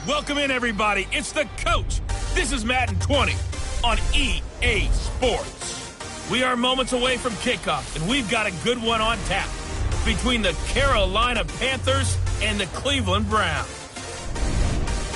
Welcome in, everybody. It's the coach. This is Madden 20 on EA Sports. We are moments away from kickoff, and we've got a good one on tap between the Carolina Panthers and the Cleveland Browns.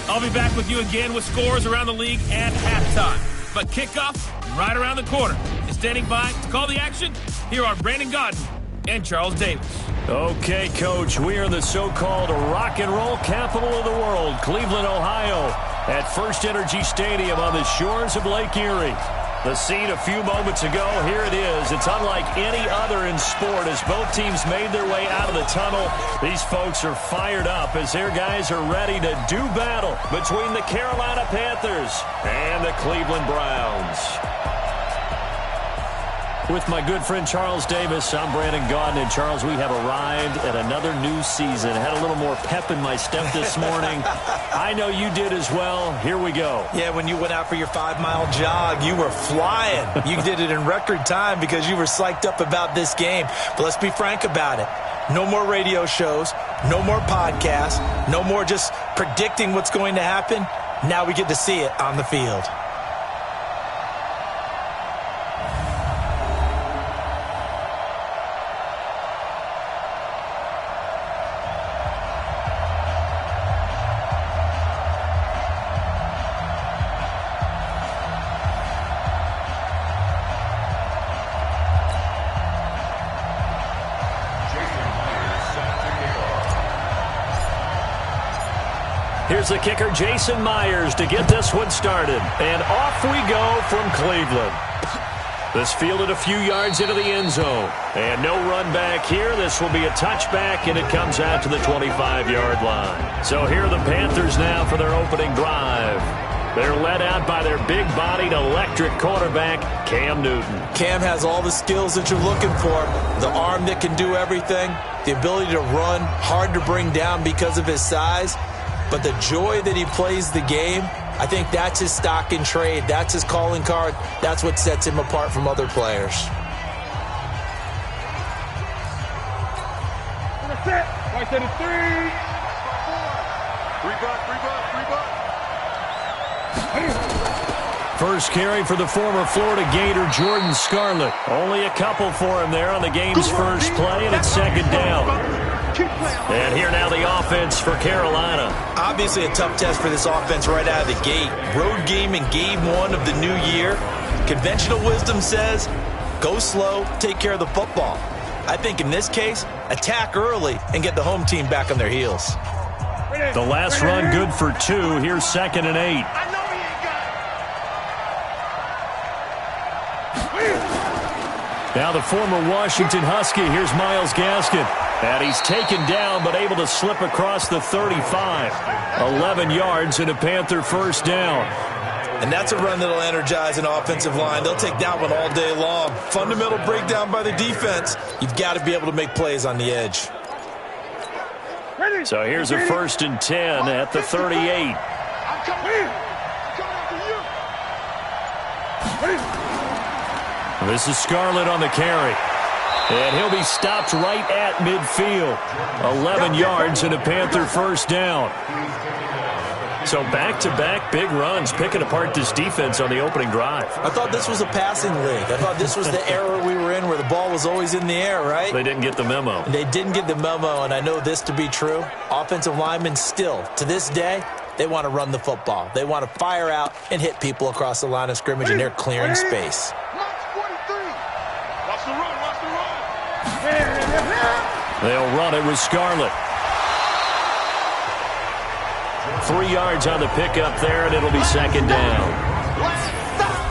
I'll be back with you again with scores around the league at halftime. But kickoff right around the corner. And standing by to call the action, here are Brandon Godden and Charles Davis. Okay, Coach, we are in the so-called rock and roll capital of the world, Cleveland, Ohio, at First Energy Stadium on the shores of Lake Erie. The scene a few moments ago, here it is. It's unlike any other in sport as both teams made their way out of the tunnel. These folks are fired up as their guys are ready to do battle between the Carolina Panthers and the Cleveland Browns. With my good friend Charles Davis, I'm Brandon Godden. And Charles, we have arrived at another new season. Had a little more pep in my step this morning. I know you did as well. Here we go. Yeah, when you went out for your 5-mile jog, you were flying. You did it in record time because you were psyched up about this game. But let's be frank about it. No more radio shows, no more podcasts, no more just predicting what's going to happen. Now we get to see it on the field. Here's the kicker, Jason Myers, to get this one started. And off we go from Cleveland. This fielded a few yards into the end zone. And no run back here. This will be a touchback, and it comes out to the 25-yard line. So here are the Panthers now for their opening drive. They're led out by their big-bodied electric quarterback, Cam Newton. Cam has all the skills that you're looking for. The arm that can do everything. The ability to run, hard to bring down because of his size. But the joy that he plays the game, I think that's his stock in trade. That's his calling card. That's what sets him apart from other players. Right to the 3. First carry for the former Florida Gator, Jordan Scarlett. Only a couple for him there on the game's first play, and it's second down. And here now the offense for Carolina. Obviously a tough test for this offense right out of the gate. Road game in game 1 of the new year. Conventional wisdom says, go slow, take care of the football. I think in this case, attack early and get the home team back on their heels. The last run good for 2. Here's 2nd and 8. Now the former Washington Husky. Here's Myles Gaskin. And he's taken down but able to slip across the 35. 11 yards and a Panther first down. And that's a run that'll energize an offensive line. They'll take that one all day long. Fundamental breakdown by the defense. You've got to be able to make plays on the edge. So here's a 1st and 10 at the 38. This is Scarlett on the carry. And he'll be stopped right at midfield. 11 yards and a Panther first down. So back-to-back big runs, picking apart this defense on the opening drive. I thought this was a passing league. I thought this was the era we were in where the ball was always in the air, right? They didn't get the memo. They didn't get the memo, and I know this to be true. Offensive linemen still, to this day, they want to run the football. They want to fire out and hit people across the line of scrimmage, and they're clearing space. They'll run it with Scarlett. 3 yards on the pickup there, and it'll be second down.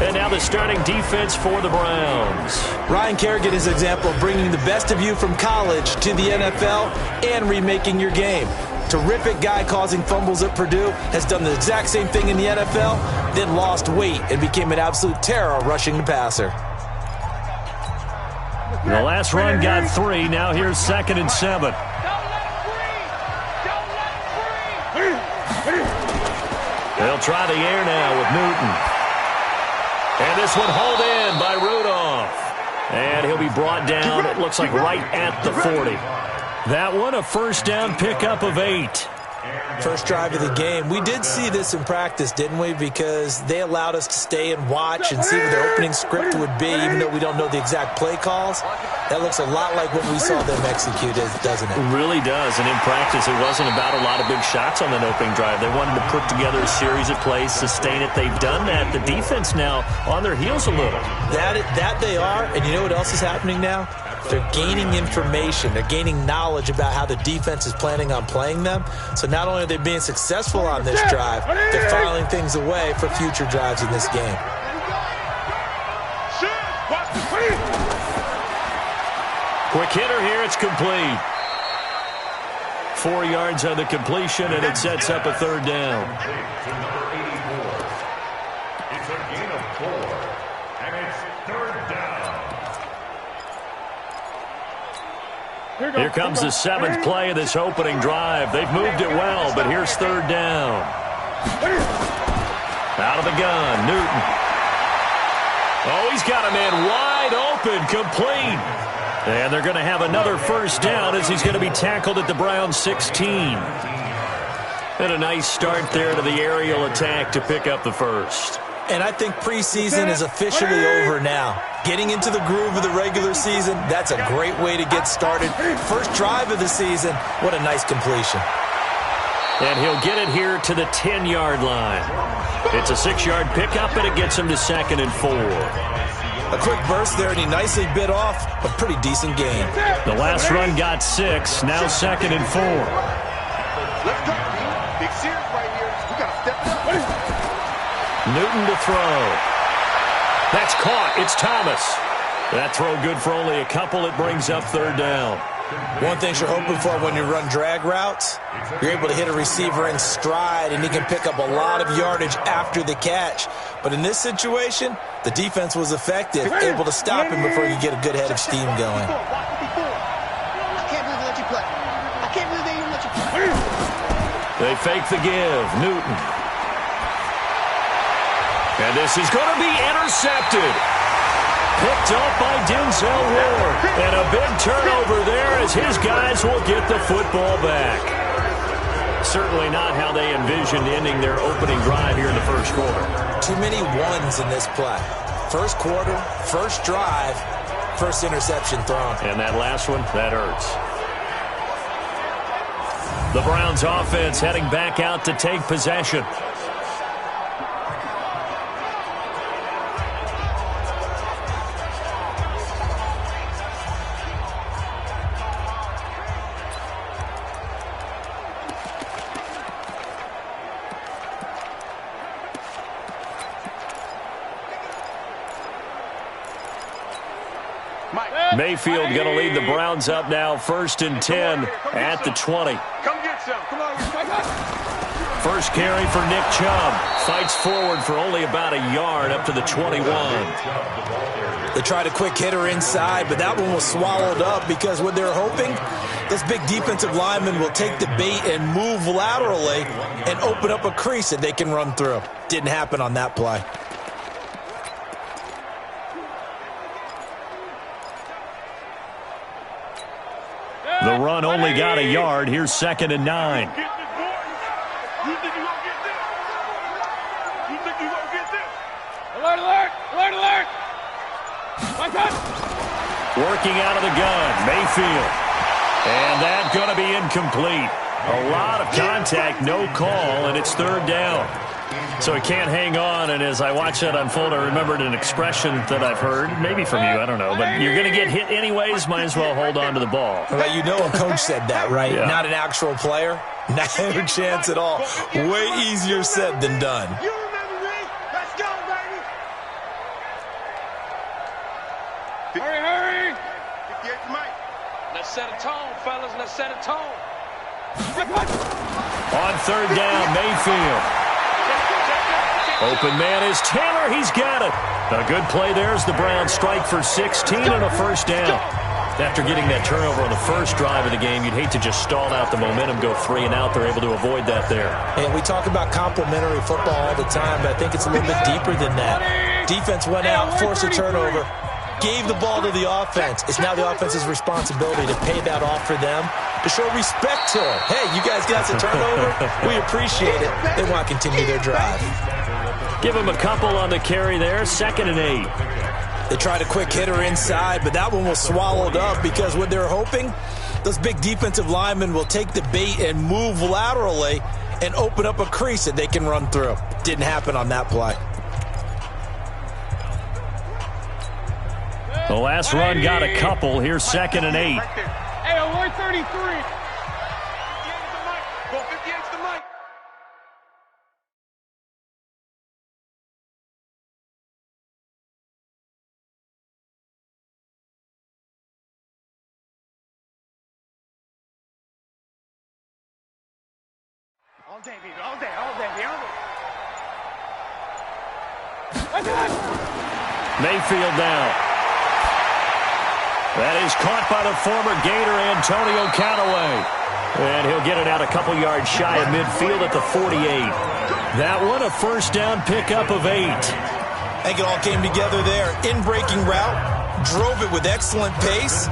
And now the starting defense for the Browns. Ryan Kerrigan is an example of bringing the best of you from college to the NFL and remaking your game. Terrific guy causing fumbles at Purdue, has done the exact same thing in the NFL, then lost weight and became an absolute terror rushing the passer. The last run got 3. Now here's 2nd and 7. They'll try the air now with Newton. And this one hauled in by Rudolph. And he'll be brought down, it looks like right at the 40. That one a first down pickup of 8. First drive of the game. We did see this in practice, didn't we? Because they allowed us to stay and watch and see what their opening script would be, even though we don't know the exact play calls. That looks a lot like what we saw them execute, doesn't it? It really does. And in practice, it wasn't about a lot of big shots on that opening drive. They wanted to put together a series of plays, sustain it. They've done that. The defense now on their heels a little. That they are. And you know what else is happening now? They're gaining information. They're gaining knowledge about how the defense is planning on playing them. So not only are they being successful on this drive, they're filing things away for future drives in this game. Quick hitter here. It's complete. 4 yards on the completion, and it sets up a third down. It's a gain of 4, and it's third down. Here comes the 7th play of this opening drive. They've moved it well, but here's third down. Out of the gun, Newton. Oh, he's got a man wide open, complete. And they're going to have another first down as he's going to be tackled at the Browns 16. And a nice start there to the aerial attack to pick up the first. And I think preseason is officially over now. Getting into the groove of the regular season, that's a great way to get started. First drive of the season, what a nice completion. And he'll get it here to the 10-yard line. It's a 6-yard pickup, and it gets him to 2nd and 4. A quick burst there, and he nicely bit off a pretty decent gain. The last run got 6, now 2nd and 4. Let's go. Big series right here. We got to step it up. Newton to throw. That's caught. It's Thomas. That throw good for only a couple. It brings up third down. One thing you're hoping for when you run drag routes, you're able to hit a receiver in stride, and he can pick up a lot of yardage after the catch. But in this situation, the defense was effective, able to stop him before you get a good head of steam going. I can't believe they let you play. I can't believe they even let you play. They fake the give. Newton. And this is going to be intercepted. Picked up by Denzel Ward. And a big turnover there as his guys will get the football back. Certainly not how they envisioned ending their opening drive here in the first quarter. Too many ones in this play. First quarter, first drive, first interception thrown. And that last one, that hurts. The Browns offense heading back out to take possession. Mayfield going to lead the Browns up now, 1st and 10 at the 20. Come get some. Come on. First carry for Nick Chubb. Fights forward for only about a yard up to the 21. They tried a quick hitter inside, but that one was swallowed up because what they're hoping, this big defensive lineman will take the bait and move laterally and open up a crease that they can run through. Didn't happen on that play. The run only got a yard. Here's 2nd and 9. You think you're going to get this? You think you're going to get this? Alert, alert! Alert, alert! My God! Working out of the gun, Mayfield. And that's going to be incomplete. A lot of contact, no call, and it's third down. So he can't hang on, and as I watch that unfold, I remembered an expression that I've heard, maybe from you, I don't know, but you're going to get hit anyways, might as well hold on to the ball. Well, you know a coach said that, right? Yeah. Not an actual player. Not a chance at all. Way easier said than done. You remember me? Let's go, baby. Hurry, hurry! Get the mic. Let's set a tone, fellas. Let's set a tone. On third down, Mayfield. Open man is Taylor. He's got it. A good play there as the Browns strike for 16 and a first down. After getting that turnover on the first drive of the game, you'd hate to just stall out the momentum, go 3 and out. They're able to avoid that there. And we talk about complementary football all the time, but I think it's a little bit deeper than that. Defense went out, forced a turnover, gave the ball to the offense. It's now the offense's responsibility to pay that off for them to show respect to him. Hey, you guys got the turnover. We appreciate it. They want to continue their drive. Give him a couple on the carry there. 2nd and 8. They tried a quick hitter inside, but that one was swallowed up because what they're hoping, those big defensive linemen will take the bait and move laterally and open up a crease that they can run through. Didn't happen on that play. The last run got a couple. Here's 2nd and 8. Hey, 133. Go 58 to Mike. All day, baby. All day. All day. Mayfield down. That is caught by the former Gator Antonio Callaway. And he'll get it out a couple yards shy of midfield at the 48. That one a first down pickup of 8. I think it all came together there. In-breaking route, drove it with excellent pace.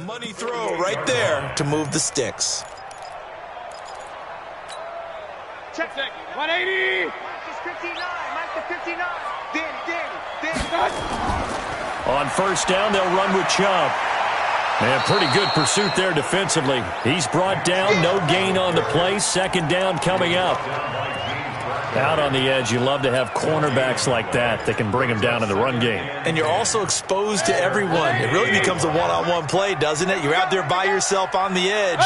Money throw right there to move the sticks. Check. 180. Mike is 59. Mike is 59. Danny. On first down, they'll run with Chubb. And pretty good pursuit there defensively. He's brought down, no gain on the play. 2nd down coming up. Out on the edge, you love to have cornerbacks like that can bring them down in the run game. And you're also exposed to everyone. It really becomes a one-on-one play, doesn't it? You're out there by yourself on the edge.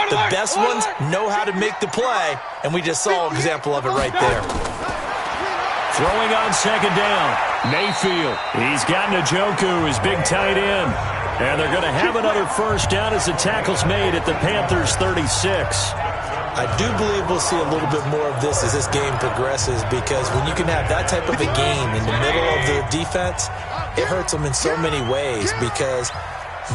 The best ones know how to make the play, and we just saw an example of it right there. Throwing on 2nd down, Mayfield. He's got Njoku, his big tight end. And they're going to have another first down as the tackle's made at the Panthers' 36. I do believe we'll see a little bit more of this as this game progresses, because when you can have that type of a gain in the middle of the defense, it hurts them in so many ways, because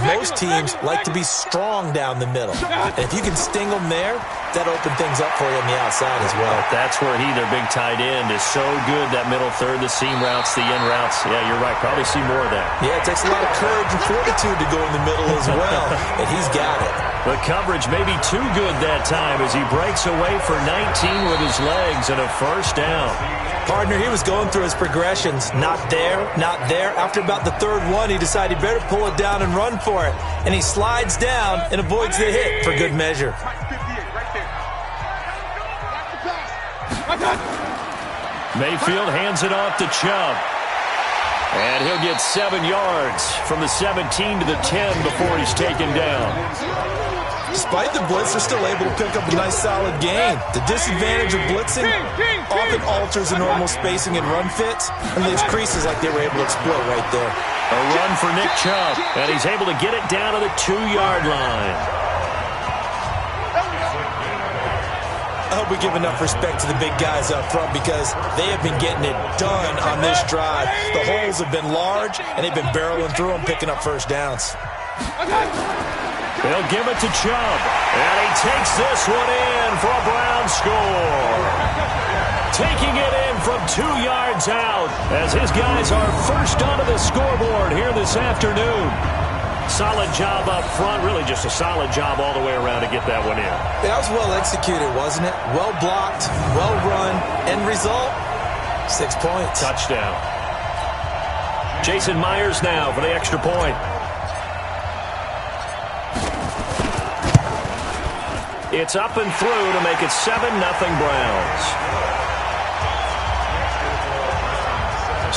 most teams like to be strong down the middle. And if you can sting them there, that opens things up for you on the outside as well. That's where their big tight end, is so good, that middle third, the seam routes, the in routes. Yeah, you're right. Probably see more of that. Yeah, it takes a lot of courage and fortitude to go in the middle as well, and he's got it. The coverage may be too good that time as he breaks away for 19 with his legs and a first down. Partner, he was going through his progressions. Not there, not there. After about the 3rd one, he decided he better pull it down and run for it. And he slides down and avoids the hit for good measure. Mayfield hands it off to Chubb. And he'll get 7 yards from the 17 to the 10 before he's taken down. Despite the blitz, they're still able to pick up a nice solid gain. The disadvantage of blitzing often alters the normal spacing and run fits and leaves creases like they were able to exploit right there. A run for Nick Chubb, and he's able to get it down to the 2-yard line. I hope we give enough respect to the big guys up front because they have been getting it done on this drive. The holes have been large, and they've been barreling through them, picking up first downs. They'll give it to Chubb, and he takes this one in for a Brown score. Taking it in from 2 yards out as his guys are first onto the scoreboard here this afternoon. Solid job up front, really just a solid job all the way around to get that one in. That was well executed, wasn't it? Well blocked, well run, end result, 6 points. Touchdown. Jason Myers now for the extra point. It's up and through to make it 7-0 Browns.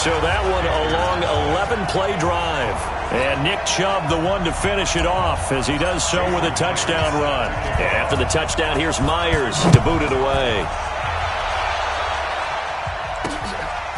So that one a long 11-play drive. And Nick Chubb the one to finish it off as he does so with a touchdown run. And after the touchdown, here's Myers to boot it away.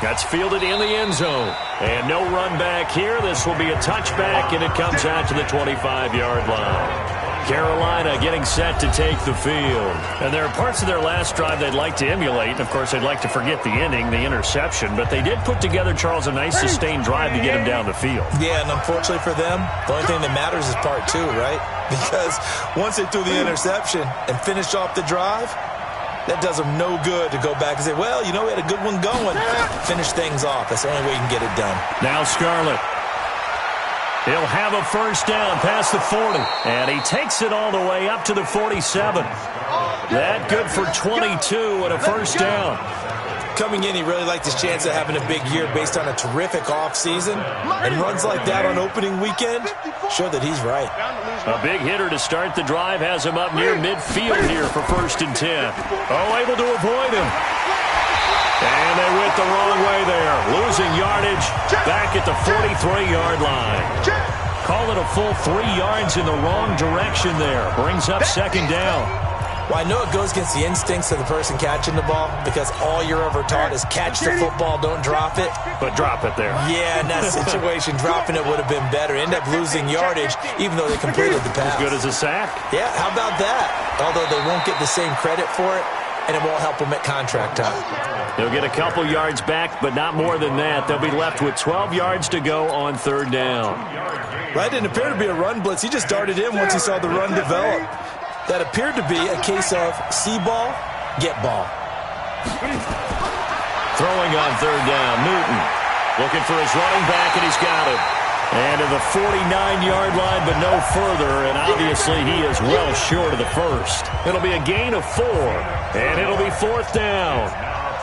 That's fielded in the end zone. And no run back here. This will be a touchback, and it comes out to the 25-yard line. Carolina getting set to take the field. And there are parts of their last drive they'd like to emulate. Of course, they'd like to forget the ending, the interception. But they did put together, Charles, a nice sustained drive to get him down the field. Yeah, and unfortunately for them, the only thing that matters is part 2, right? Because once they threw the interception and finished off the drive, that does them no good to go back and say, well, you know, we had a good one going. Finish things off. That's the only way you can get it done. Now Scarlett. He'll have a first down past the 40. And he takes it all the way up to the 47. That good for 22 and a first down. Coming in, he really liked his chance of having a big year based on a terrific offseason. And runs like that on opening weekend show that he's right. A big hitter to start the drive has him up near midfield here for 1st and 10. Oh, able to avoid him. And they went the wrong way there. Losing yardage back at the 43-yard line. Call it a full 3 yards in the wrong direction there. Brings up 2nd down. Well, I know it goes against the instincts of the person catching the ball because all you're ever taught is catch the football, don't drop it. But drop it there. Yeah, in that situation, dropping it would have been better. End up losing yardage even though they completed the pass. As good as a sack. Yeah, how about that? Although they won't get the same credit for it, and it won't help them at contract time. They'll get a couple yards back, but not more than that. They'll be left with 12 yards to go on 3rd down. That didn't appear to be a run blitz. He just darted in once he saw the run develop. That appeared to be a case of see ball, get ball. Throwing on 3rd down, Newton. Looking for his running back, and he's got him. And to the 49-yard line, but no further, and obviously he is well short of the first. It'll be a gain of 4, and it'll be 4th down.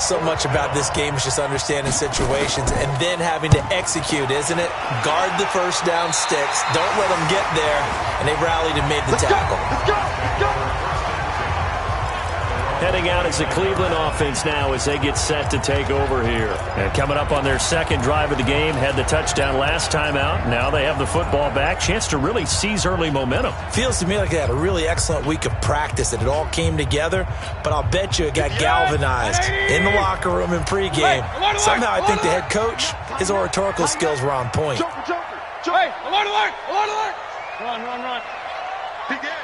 So much about this game is just understanding situations and then having to execute, isn't it? Guard the first down sticks. Don't let them get there. And they rallied and made the tackle. Let's go! Let's go! Heading out is the Cleveland offense now as they get set to take over here. And coming up on their 2nd drive of the game, had the touchdown last time out. Now they have the football back. Chance to really seize early momentum. Feels to me like they had a really excellent week of practice and it all came together. But I'll bet you it got galvanized in the locker room in pregame. Somehow I think the head coach, his oratorical skills were on point. Hey, alert, alert, alert, alert! Run. Be dead.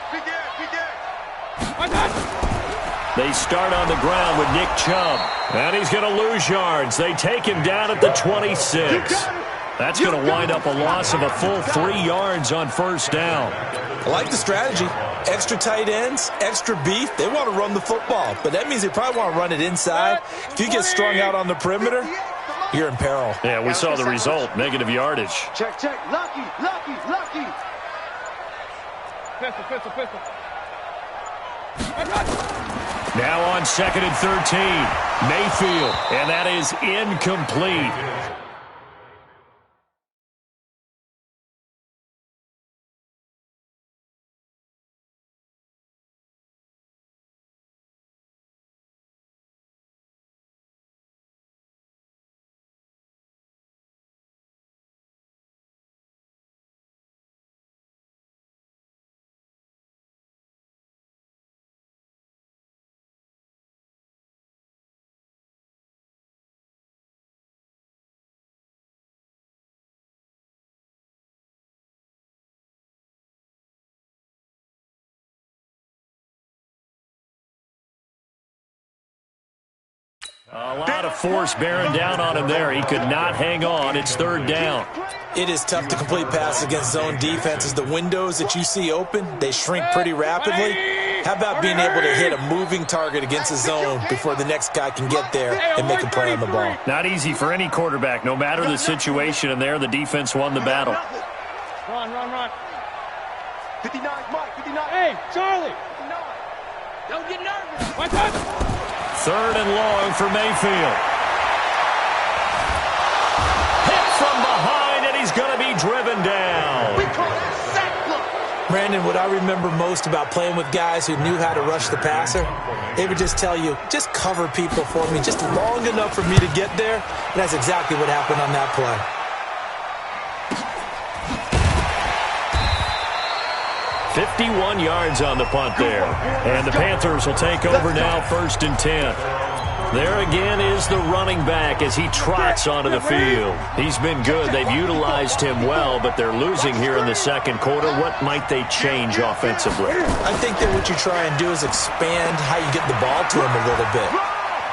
They start on the ground with Nick Chubb. And he's going to lose yards. They take him down at the 26. That's going to wind up a loss of a full 3 yards on 1st down. I like the strategy. Extra tight ends, extra beef. They want to run the football, but that means they probably want to run it inside. If you get strung out on the perimeter, you're in peril. Yeah, we saw the result. Negative yardage. Check. Lucky. Pistol. Now on 2nd and 13, Mayfield, and that is incomplete. A lot of force bearing down on him there. He could not hang on. It's third down. It is tough to complete passes against zone defenses. The windows that you see open, they shrink pretty rapidly. How about being able to hit a moving target against a zone before the next guy can get there and make a play on the ball? Not easy for any quarterback, no matter the situation. And there, the defense won the battle. Run. 59, Mike, 59. Hey, Charlie. 59. Don't get nervous. Watch out. Third and long for Mayfield. Hit from behind, and he's going to be driven down. We call that sack block. Brandon, what I remember most about playing with guys who knew how to rush the passer, they would just tell you, just cover people for me, just long enough for me to get there. And that's exactly what happened on that play. "51 yards on the punt there. And the Panthers will take over now, 1st and 10. There again is the running back as he trots onto the field. He's been good. They've utilized him well, but they're losing here in the second quarter. What might they change offensively? I think that what you try and do is expand how you get the ball to him a little bit.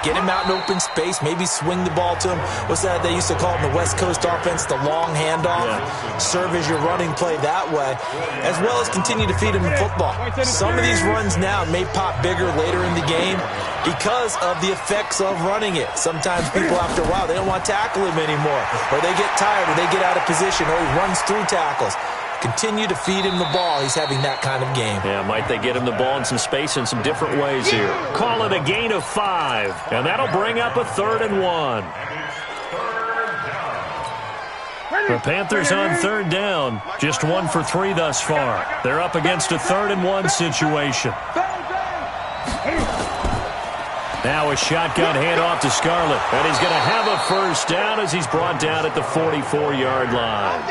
Get him out in open space, maybe swing the ball to him. What's that they used to call it in the West Coast offense, the long handoff? Yeah. Serve as your running play that way, as well as continue to feed him the football. Some of these runs now may pop bigger later in the game because of the effects of running it. Sometimes people, after a while, they don't want to tackle him anymore, or they get tired, or they get out of position, or he runs through tackles. Continue to feed him the ball. He's having that kind of game. Yeah, might they get him the ball in some space in some different ways here. Call it a gain of 5, and that'll bring up a 3rd and 1. The Panthers on 3rd down, just 1 for 3 thus far. They're up against a 3rd and 1 situation. Now a shotgun handoff to Scarlett, and he's going to have a first down as he's brought down at the 44-yard line.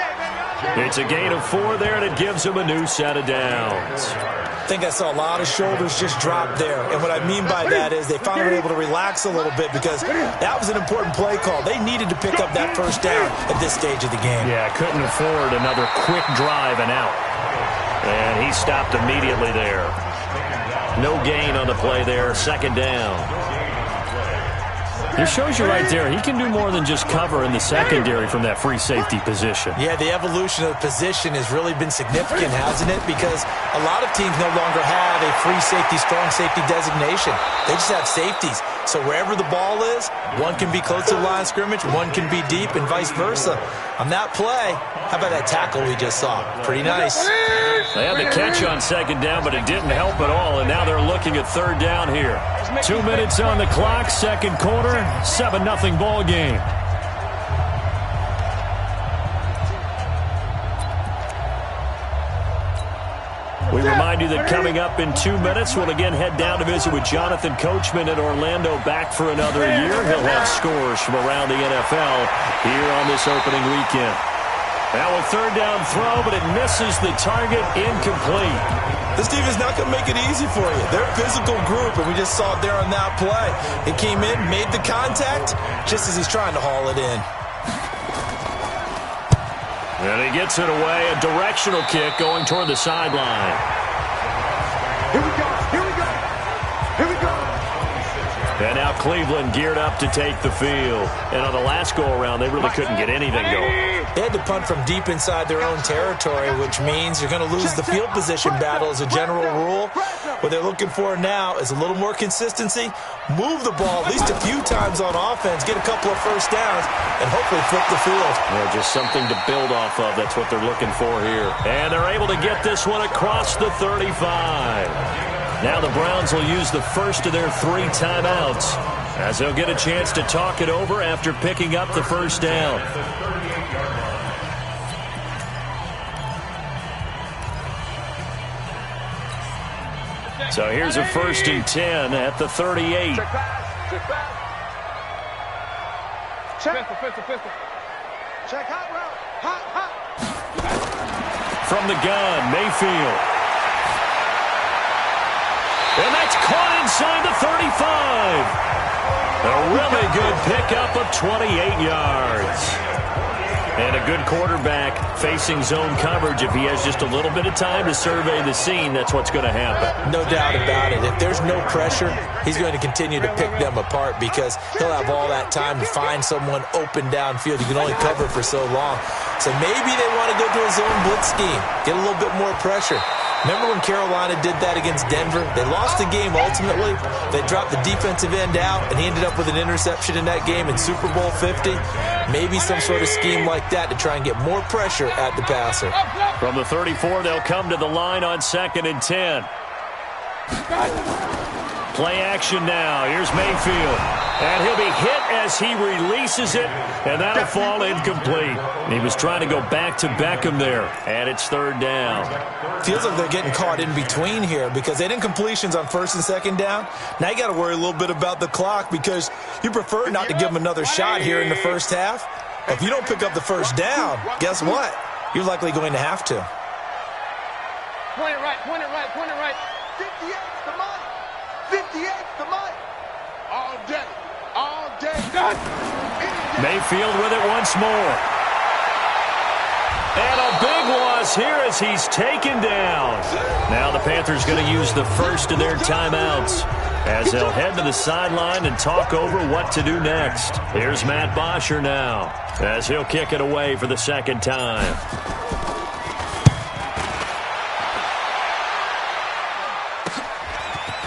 It's a gain of 4 there, and it gives him a new set of downs. I think I saw a lot of shoulders just drop there. And what I mean by that is they finally were able to relax a little bit because that was an important play call. They needed to pick up that first down at this stage of the game. Yeah, couldn't afford another quick drive and out. And he stopped immediately there. No gain on the play there, 2nd down. It shows you right there, he can do more than just cover in the secondary from that free safety position. Yeah, the evolution of the position has really been significant, hasn't it? Because a lot of teams no longer have a free safety, strong safety designation. They just have safeties. So wherever the ball is, one can be close to the line of scrimmage, one can be deep, and vice versa. On that play, how about that tackle we just saw? Pretty nice. They had the catch on 2nd down, but it didn't help at all, and now they're looking at 3rd down here. 2 minutes on the clock, 2nd quarter, 7-0 ball game. We remind you that coming up in 2 minutes, we'll again head down to visit with Jonathan Coachman in Orlando, back for another year. He'll have scores from around the NFL here on this opening weekend. Now a 3rd down throw, but it misses the target, incomplete. This team is not going to make it easy for you. They're a physical group, and we just saw it there on that play. He came in, made the contact, just as he's trying to haul it in. And he gets it away, a directional kick going toward the sideline. Here we go. Here we go. And now Cleveland geared up to take the field. And on the last go-around, they really couldn't get anything going. They had to punt from deep inside their own territory, which means you're going to lose the field position battle as a general rule. What they're looking for now is a little more consistency, move the ball at least a few times on offense, get a couple of first downs, and hopefully flip the field. Yeah, just something to build off of. That's what they're looking for here. And they're able to get this one across the 35. Now the Browns will use the first of their 3 timeouts as they'll get a chance to talk it over after picking up the first down. So here's a 1st and 10 at the 38. Check pass. Pistol. Check hot route. Hot. From the gun, Mayfield. And that's caught inside the 35. A really good pickup of 28 yards. And a good quarterback facing zone coverage, if he has just a little bit of time to survey the scene, that's what's going to happen. No doubt about it. If there's no pressure, he's going to continue to pick them apart because he'll have all that time to find someone open downfield. You can only cover for so long. So maybe they want to go to a zone blitz scheme, get a little bit more pressure. Remember when Carolina did that against Denver? They lost the game ultimately. They dropped the defensive end out, and he ended up with an interception in that game in Super Bowl 50. Maybe some sort of scheme like that to try and get more pressure at the passer. From the 34, they'll come to the line on 2nd and 10. Play action now. Here's Mayfield. And he'll be hit as he releases it, and that'll fall incomplete. He was trying to go back to Beckham there, and it's 3rd down. Feels like they're getting caught in between here because they didn't completions on 1st and 2nd down. Now you got to worry a little bit about the clock because you prefer not to give them another shot here in the first half. If you don't pick up the 1st down, guess what? You're likely going to have to. Point it right, point it right, point it right. 58's the money. 58's the money. All day. All day. Done. Mayfield with it once more. And a big loss here as he's taken down. Now the Panthers going to use the first of their timeouts as they'll head to the sideline and talk over what to do next. Here's Matt Bosher now as he'll kick it away for the 2nd time.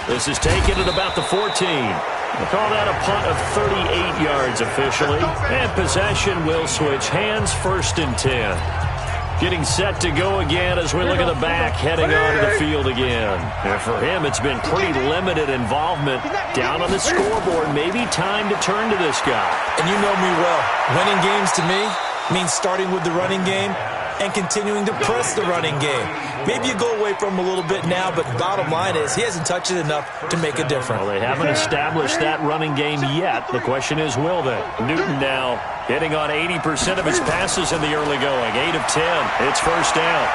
This is taken at about the 14. We'll call that a punt of 38 yards officially. And possession will switch hands, 1st and 10. Getting set to go again as we look at the back heading onto the field again. And for him, it's been pretty limited involvement down on the scoreboard. Maybe time to turn to this guy. And you know me well. Winning games to me means starting with the running game and continuing to press the running game. Maybe you go away from him a little bit now, but bottom line is he hasn't touched it enough to make a difference. Well, they haven't established that running game yet. The question is, will they? Newton now hitting on 80% of his passes in the early going. 8 of 10. It's 1st down.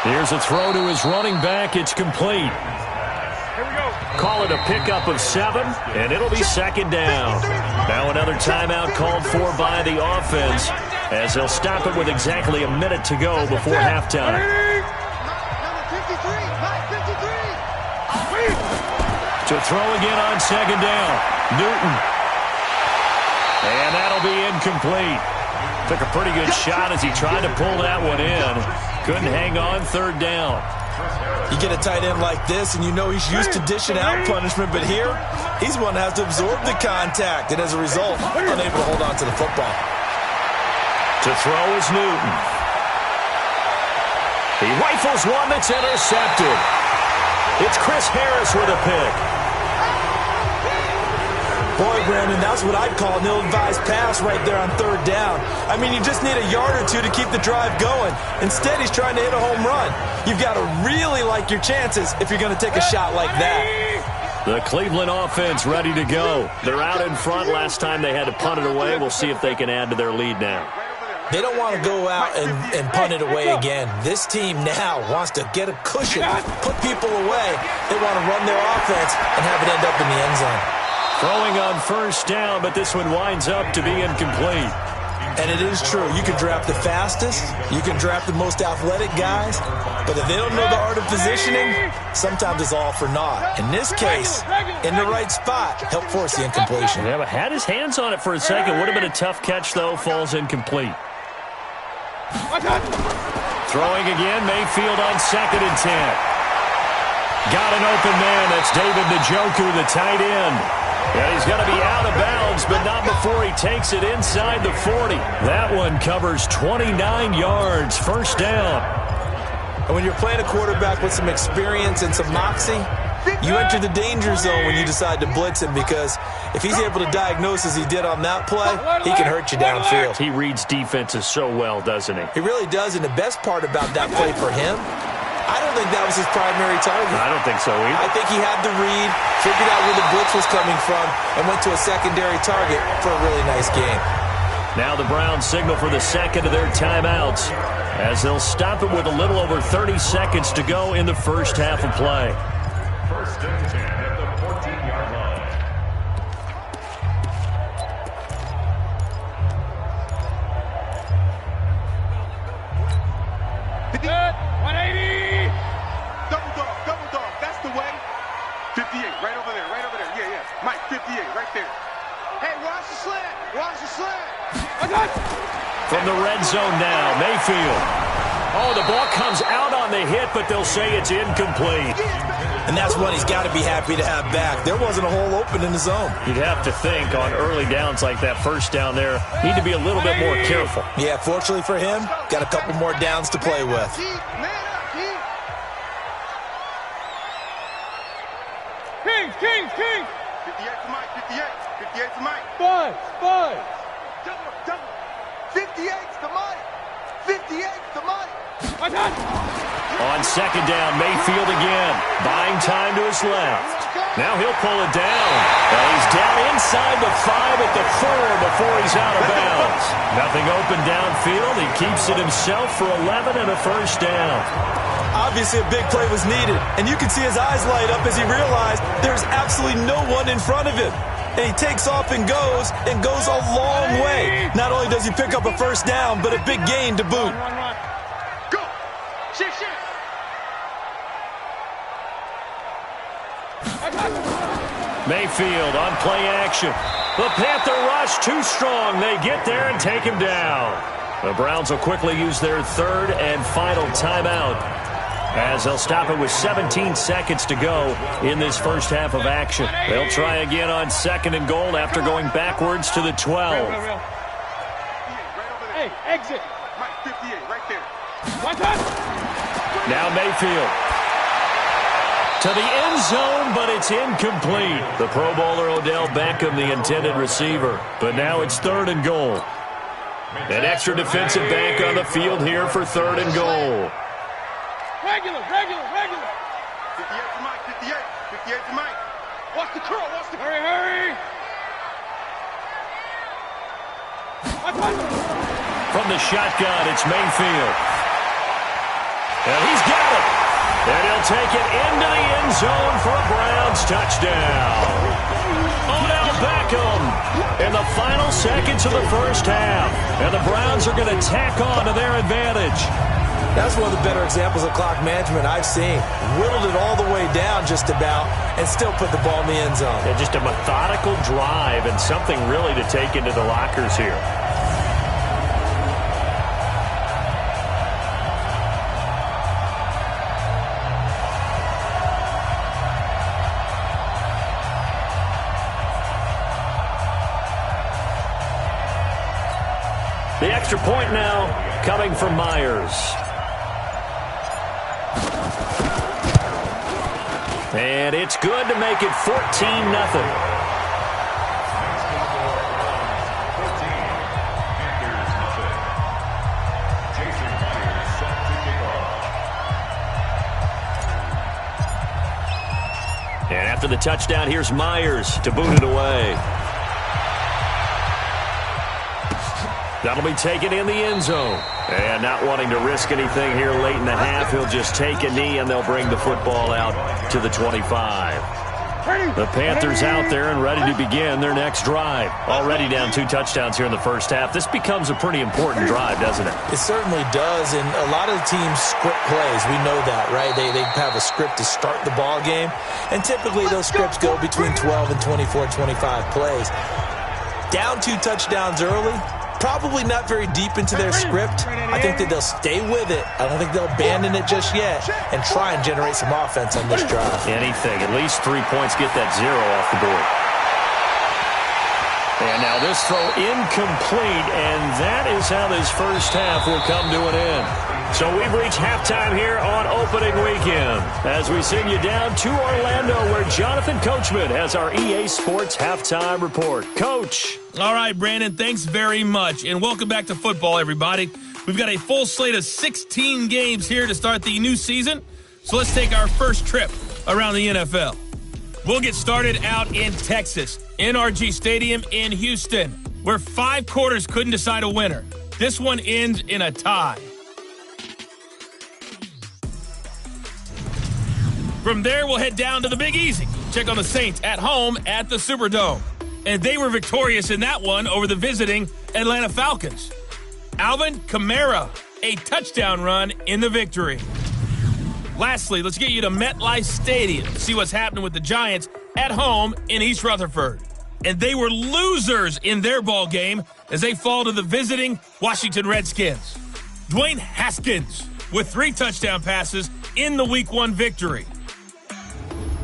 Here's a throw to his running back. It's complete. Here we go. Call it a pickup of 7, and it'll be 2nd down. Now another timeout called for by the offense as they'll stop it with exactly a minute to go before halftime. Number 53, Mike 53. To throw again on 2nd down. Newton. And that'll be incomplete. Took a pretty good shot as he tried to pull that one in. Couldn't hang on 3rd down. You get a tight end like this, and you know he's used to dishing out punishment, but here, he's one that has to absorb the contact, and as a result, unable to hold on to the football. To throw is Newton. He rifles one that's intercepted. It's Chris Harris with a pick. Boy, Brandon, that's what I'd call an ill-advised pass right there on 3rd down. I mean, you just need a yard or two to keep the drive going. Instead, he's trying to hit a home run. You've got to really like your chances if you're going to take a shot like that. The Cleveland offense ready to go. They're out in front. Last time they had to punt it away. We'll see if they can add to their lead now. They don't want to go out and punt it away again. This team now wants to get a cushion, put people away. They want to run their offense and have it end up in the end zone. Throwing on 1st down, but this one winds up to be incomplete. And it is true. You can draft the fastest. You can draft the most athletic guys. But if they don't know the art of positioning, sometimes it's all for naught. In this case, in the right spot, help force the incompletion. Yeah, but had his hands on it for a second. Would have been a tough catch, though. Falls incomplete. Throwing again, Mayfield on 2nd and 10. Got an open man. That's David Njoku, the tight end. And he's going to be out of bounds, but not before he takes it inside the 40. That one covers 29 yards. 1st down. And when you're playing a quarterback with some experience and some moxie, you enter the danger zone when you decide to blitz him, because if he's able to diagnose as he did on that play, he can hurt you downfield. He reads defenses so well, doesn't he? He really does, and the best part about that play for him, I don't think that was his primary target. I don't think so either. I think he had the read, figured out where the blitz was coming from, and went to a secondary target for a really nice gain. Now the Browns signal for the 2nd of their timeouts as they'll stop it with a little over 30 seconds to go in the first half of play. 1st and 10 at the 14-yard line. 180. Double dog. That's the way. 58, right over there. Yeah. Mike, 58, right there. Hey, watch the slant. From the red zone now, Mayfield. Oh, the ball comes out on the hit, but they'll say it's incomplete. And that's what he's got to be happy to have back. There wasn't a hole open in the zone. You'd have to think on early downs like that first down there, need to be a little bit more careful. Yeah, fortunately for him, got a couple more downs to play with. Kings. 58 to Mike, 58 to Mike. Five. 58 to Mike. 58 to Mike. On second down, Mayfield again, buying time to his left. Now he'll pull it down. He's down inside the 5 at the 4 before he's out of bounds. Nothing open downfield. He keeps it himself for 11 and a first down. Obviously, a big play was needed, and you can see his eyes light up as he realized there's absolutely no one in front of him. And he takes off and goes a long way. Not only does he pick up a first down, but a big gain to boot. Go. Shift. Mayfield on play action. The Panther rush too strong. They get there and take him down. The Browns will quickly use their third and final timeout, as they'll stop it with 17 seconds to go in this first half of action. They'll try again on second and goal after going backwards to the 12. Hey, exit. Mike, 58, right there. Now Mayfield to the end zone, but it's incomplete. The Pro Bowler Odell Beckham, the intended receiver. But now it's third and goal. An extra defensive back on the field here for third and goal. Regular. 58 to Mike, 58 to Mike. Watch the curl, hurry. From the shotgun, it's Mayfield. And he's got it. And he'll take it into the end zone for a Browns touchdown. Odell Beckham in the final seconds of the first half. And the Browns are going to tack on to their advantage. That's one of the better examples of clock management I've seen. Whittled it all the way down just about and still put the ball in the end zone. Yeah, just a methodical drive and something really to take into the lockers here. The extra point now coming from Myers. And it's good to make it 14-0. And after the touchdown, here's Myers to boot it away. That'll be taken in the end zone. And not wanting to risk anything here late in the half, he'll just take a knee and they'll bring the football out to the 25. The Panthers out there and ready to begin their next drive. Already down 2 touchdowns here in the first half. This becomes a pretty important drive, doesn't it? It certainly does, and a lot of the teams script plays. We know that, right? They have a script to start the ball game, and typically those scripts go between 12 and 24, 25 plays. Down 2 touchdowns early, probably not very deep into their script. I think that they'll stay with it. I don't think they'll abandon it just yet and try and generate some offense on this drive. Anything. At least 3 points, get that 0 off the board. And now this throw incomplete, and that is how this first half will come to an end. So we've reached halftime here on opening weekend as we send you down to Orlando where Jonathan Coachman has our EA Sports Halftime Report. Coach. All right, Brandon, thanks very much. And welcome back to football, everybody. We've got a full slate of 16 games here to start the new season. So let's take our first trip around the NFL. We'll get started out in Texas, NRG Stadium in Houston, where 5 quarters couldn't decide a winner. This one ends in a tie. From there, we'll head down to the Big Easy. Check on the Saints at home at the Superdome. And they were victorious in that one over the visiting Atlanta Falcons. Alvin Kamara a touchdown run in the victory. Lastly, let's get you to MetLife Stadium to see what's happening with the Giants at home in East Rutherford. And they were losers in their ball game as they fall to the visiting Washington Redskins. Dwayne Haskins with 3 touchdown passes in the Week 1 victory.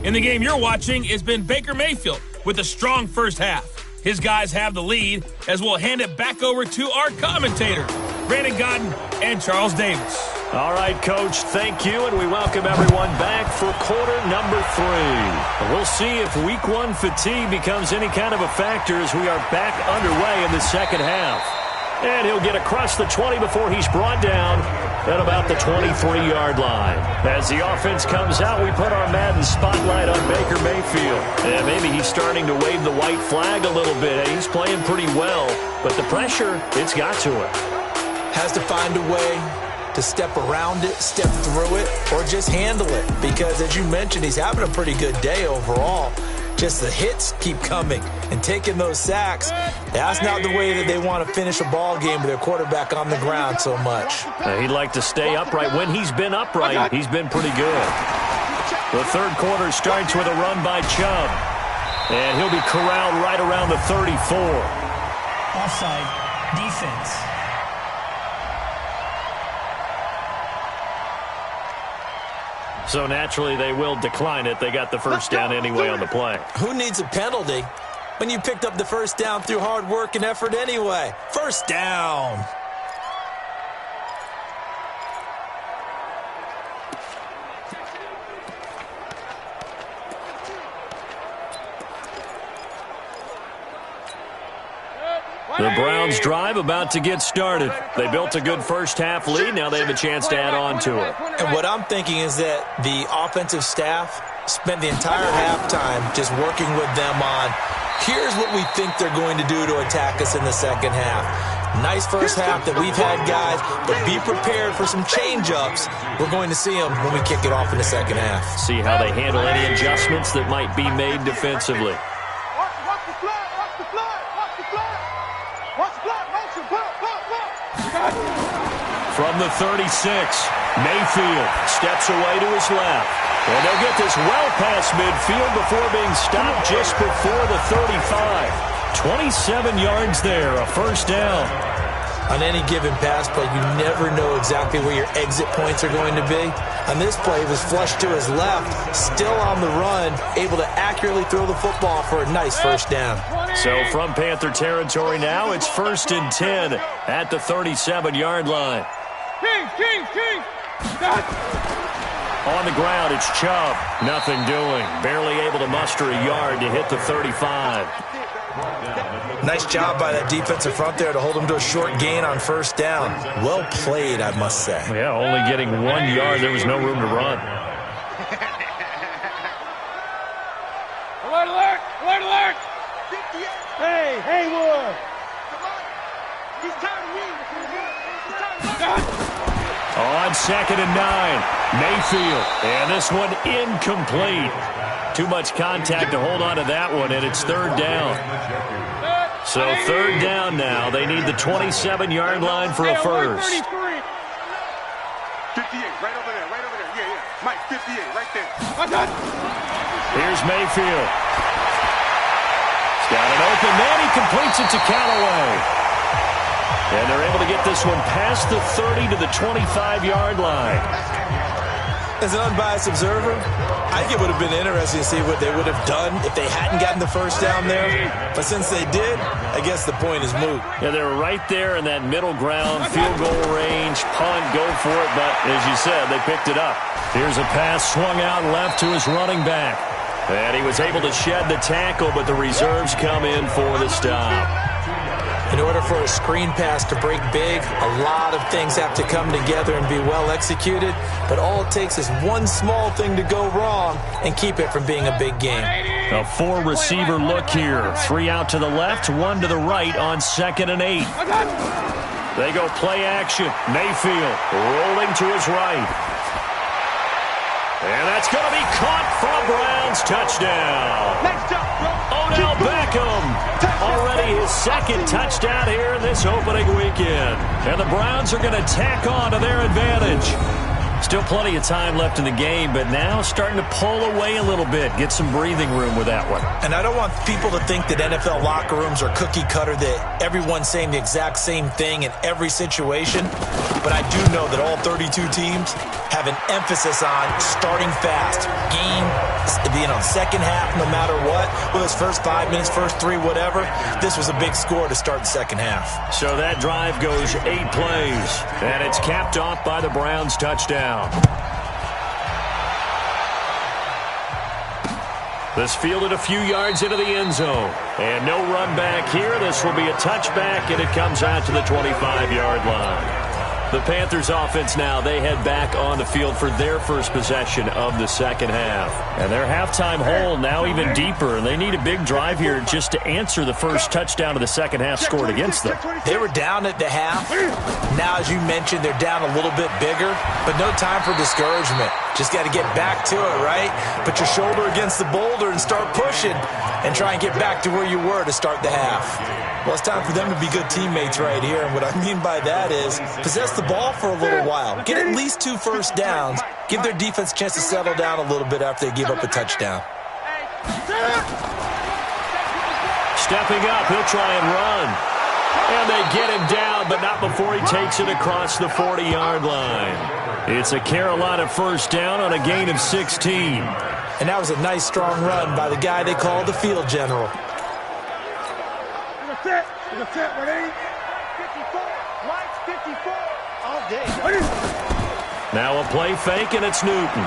In the game you're watching has been Baker Mayfield with a strong first half. His guys have the lead as we'll hand it back over to our commentators, Brandon Godden and Charles Davis. All right, Coach, thank you, and we welcome everyone back for quarter number 3. We'll see if Week 1 fatigue becomes any kind of a factor as we are back underway in the second half. And he'll get across the 20 before he's brought down at about the 23-yard line. As the offense comes out, we put our Madden spotlight on Baker Mayfield. And maybe he's starting to wave the white flag a little bit. He's playing pretty well, but the pressure, it's got to him. Has to find a way to step around it, step through it, or just handle it. Because, as you mentioned, he's having a pretty good day overall. Just the hits keep coming and taking those sacks. That's not the way that they want to finish a ball game with their quarterback on the ground so much. He'd like to stay upright. When he's been upright, he's been pretty good. The third quarter starts with a run by Chubb. And he'll be corralled right around the 34. Offside defense. So naturally, they will decline it. They got the first down anyway on the play. Who needs a penalty when you picked up the first down through hard work and effort anyway? First down. The Browns drive about to get started. They built a good first half lead. Now they have a chance to add on to it. And what I'm thinking is that the offensive staff spent the entire halftime just working with them on, here's what we think they're going to do to attack us in the second half. Nice first half that we've had, guys, but be prepared for some change-ups. We're going to see them when we kick it off in the second half. See how they handle any adjustments that might be made defensively. From the 36, Mayfield steps away to his left. And they'll get this well past midfield before being stopped just before the 35. 27 yards there, a first down. On any given pass play, you never know exactly where your exit points are going to be. On this play, it was flushed to his left, still on the run, able to accurately throw the football for a nice first down. So from Panther territory now, it's 1st and 10 at the 37-yard line. King! On the ground, it's Chubb. Nothing doing. Barely able to muster a yard to hit the 35. Nice job by that defensive front there to hold him to a short gain on first down. Well played, I must say. Yeah, only getting 1 yard. There was no room to run. Alert, alert! Alert, alert! Hey, Haywood! He's tired of me. On 2nd and 9, Mayfield. And this one incomplete. Too much contact to hold on to that one, and it's 3rd down. So 3rd down now. They need the 27-yard line for a first. 58, right over there, Yeah. Mike, 58, right there. Here's Mayfield. He's got an open man. He completes it to Callaway. And they're able to get this one past the 30 to the 25-yard line. As an unbiased observer, I think it would have been interesting to see what they would have done if they hadn't gotten the first down there. But since they did, I guess the point is moot. Yeah, they were right there in that middle ground, field goal range, punt, go for it. But as you said, they picked it up. Here's a pass swung out left to his running back. And he was able to shed the tackle, but the reserves come in for the stop. In order for a screen pass to break big, a lot of things have to come together and be well executed. But all it takes is one small thing to go wrong and keep it from being a big game. A 4-receiver look here. 3 out to the left, 1 to the right on 2nd and 8. They go play action. Mayfield rolling to his right. And that's going to be caught for a Browns touchdown. Odell Beckham, already his second touchdown here in this opening weekend. And the Browns are going to tack on to their advantage. Still plenty of time left in the game, but now starting to pull away a little bit. Get some breathing room with that one. And I don't want people to think that NFL locker rooms are cookie cutter, that everyone's saying the exact same thing in every situation. But I do know that all 32 teams have an emphasis on starting fast. Second half, no matter what. Whether it's first 5 minutes, first 3, whatever. This was a big score to start the second half. So that drive goes 8 plays, and it's capped off by the Browns' touchdown. This fielded a few yards into the end zone. And no run back here. This will be a touchback, and it comes out to the 25-yard line. The Panthers offense now, they head back on the field for their first possession of the second half. And their halftime hole now even deeper, and they need a big drive here just to answer the first touchdown of the second half scored against them. They were down at the half. Now, as you mentioned, they're down a little bit bigger, but no time for discouragement. Just got to get back to it, right? Put your shoulder against the boulder and start pushing and try and get back to where you were to start the half. Well, it's time for them to be good teammates right here, and what I mean by that is possess the ball for a little while. Get at least 2 first downs. Give their defense a chance to settle down a little bit after they give up a touchdown. Stepping up, he'll try and run. And they get him down, but not before he takes it across the 40-yard line. It's a Carolina first down on a gain of 16. And that was a nice, strong run by the guy they call the field general. Now a play fake, and it's Newton.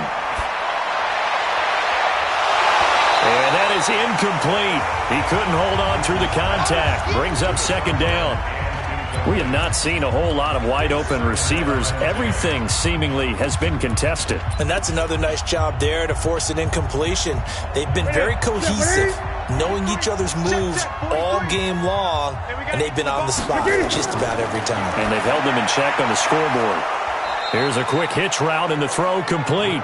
And that is incomplete. He couldn't hold on through the contact. Brings up second down. We have not seen a whole lot of wide-open receivers. Everything seemingly has been contested. And that's another nice job there to force an incompletion. They've been very cohesive, knowing each other's moves all game long, and they've been on the spot just about every time. And they've held them in check on the scoreboard. Here's a quick hitch route, and the throw complete.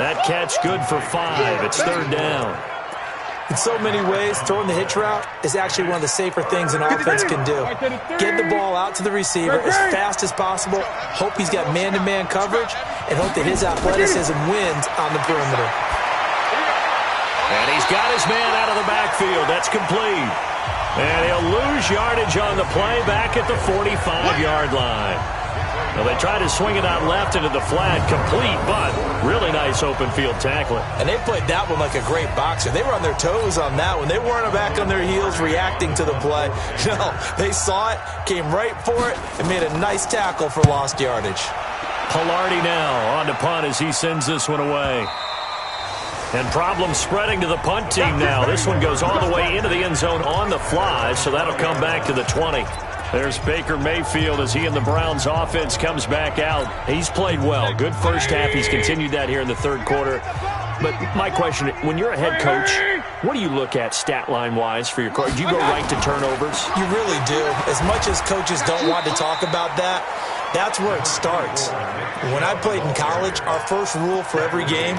That catch good for 5. It's third down. In so many ways, throwing the hitch route is actually one of the safer things an offense can do. Get the ball out to the receiver as fast as possible, hope he's got man-to-man coverage, and hope that his athleticism wins on the perimeter. And he's got his man out of the backfield. That's complete. And he'll lose yardage on the play back at the 45-yard line. Well, they tried to swing it out left into the flat, complete, but really nice open field tackling. And they played that one like a great boxer. They were on their toes on that one. They weren't back on their heels reacting to the play. No, they saw it, came right for it, and made a nice tackle for lost yardage. Pilardi now on to punt as he sends this one away. And problems spreading to the punt team now. This one goes all the way into the end zone on the fly, so that'll come back to the 20. There's Baker Mayfield as he and the Browns offense comes back out. He's played well. Good first half. He's continued that here in the third quarter. But my question, when you're a head coach, what do you look at stat line-wise for your coach? Do you go right to turnovers? You really do. As much as coaches don't want to talk about that, that's where it starts. When I played in college, our first rule for every game,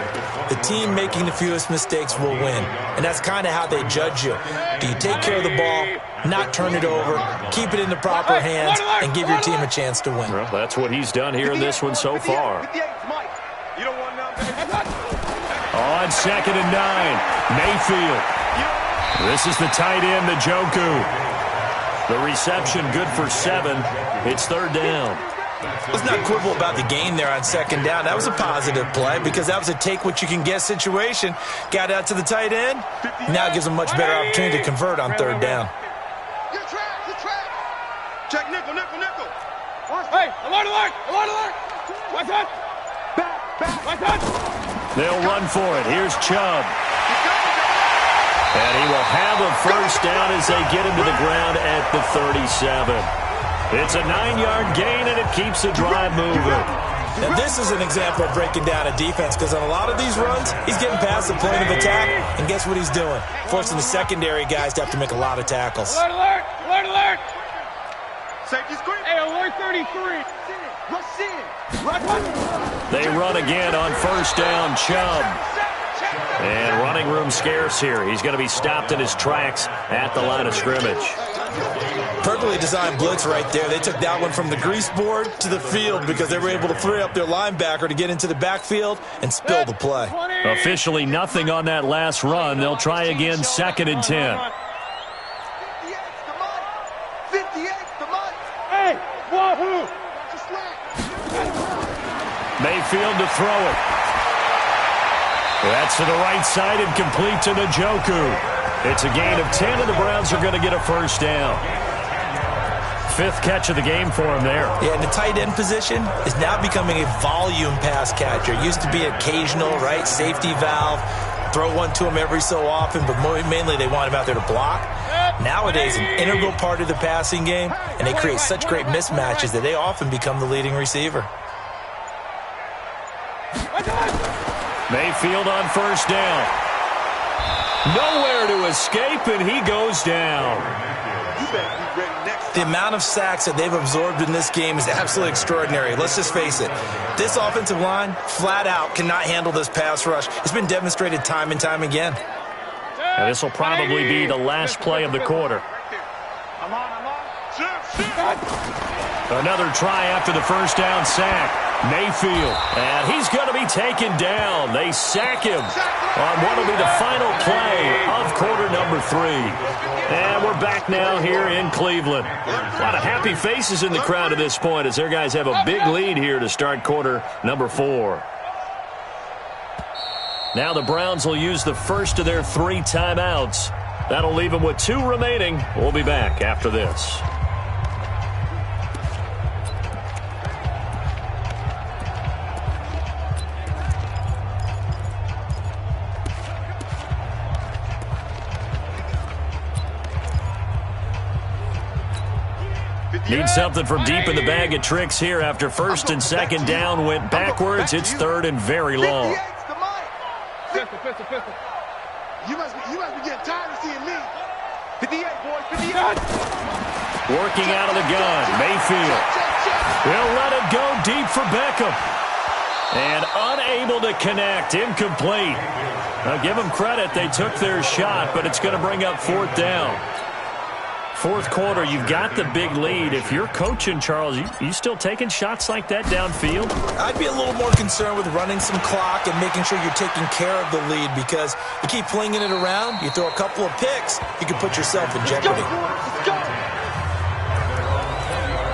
the team making the fewest mistakes will win. And that's kind of how they judge you. Do you take care of the ball, not turn it over, keep it in the proper hands, and give your team a chance to win? Well, that's what he's done here in this one so far. On 2nd and 9, Mayfield. This is the tight end, Njoku. The reception good for 7. It's third down. Let's not quibble about the gain there on 2nd down. That was a positive play because that was a take-what-you-can-get situation. Got out to the tight end. Now it gives them a much better opportunity to convert on 3rd down. Good track. Check nickel. Hey, alert. Watch out. Back. They'll run for it. Here's Chubb. And he will have a first down as they get him to the ground at the 37. It's a 9-yard gain, and it keeps the drive moving. Now, this is an example of breaking down a defense because on a lot of these runs, he's getting past the point of attack, and guess what he's doing? Forcing the secondary guys to have to make a lot of tackles. Alert. Safety screen. Hey, alert 33. Rush in. They run again on first down, Chubb. And running room scarce here. He's going to be stopped in his tracks at the line of scrimmage. Perfectly designed blitz right there. They took that one from the grease board to the field because they were able to free up their linebacker to get into the backfield and spill the play. Officially nothing on that last run. They'll try again, 2nd and 10. Mayfield to throw it. That's to the right side and complete to Njoku. It's a gain of 10, and the Browns are going to get a first down. 5th catch of the game for him there. Yeah, and the tight end position is now becoming a volume pass catcher. It used to be occasional, right? Safety valve. Throw one to him every so often, but mainly they want him out there to block. Nowadays, an integral part of the passing game, and they create such great mismatches that they often become the leading receiver. Mayfield on first down. Nowhere to escape, and he goes down. The amount of sacks that they've absorbed in this game is absolutely extraordinary. Let's just face it. This offensive line, flat out, cannot handle this pass rush. It's been demonstrated time and time again. Now, this will probably be the last play of the quarter. Another try after the first down sack. Mayfield, and he's going to be taken down. They sack him on what will be the final play of quarter number 3. And we're back now here in Cleveland. A lot of happy faces in the crowd at this point as their guys have a big lead here to start quarter number 4. Now the Browns will use the first of their 3 timeouts. That'll leave them with 2 remaining. We'll be back after this. Need something from deep in the bag of tricks here after 1st and 2nd down went backwards. It's 3rd and very long. You must be getting tired of seeing me. 58, boys, 58. Working out of the gun, Mayfield. He'll let it go deep for Beckham. And unable to connect, incomplete. Now give them credit, they took their shot, but it's going to bring up 4th down. 4th quarter, you've got the big lead. If you're coaching, Charles, you still taking shots like that downfield? I'd be a little more concerned with running some clock and making sure you're taking care of the lead because you keep flinging it around, you throw a couple of picks, you can put yourself in jeopardy. Let's go.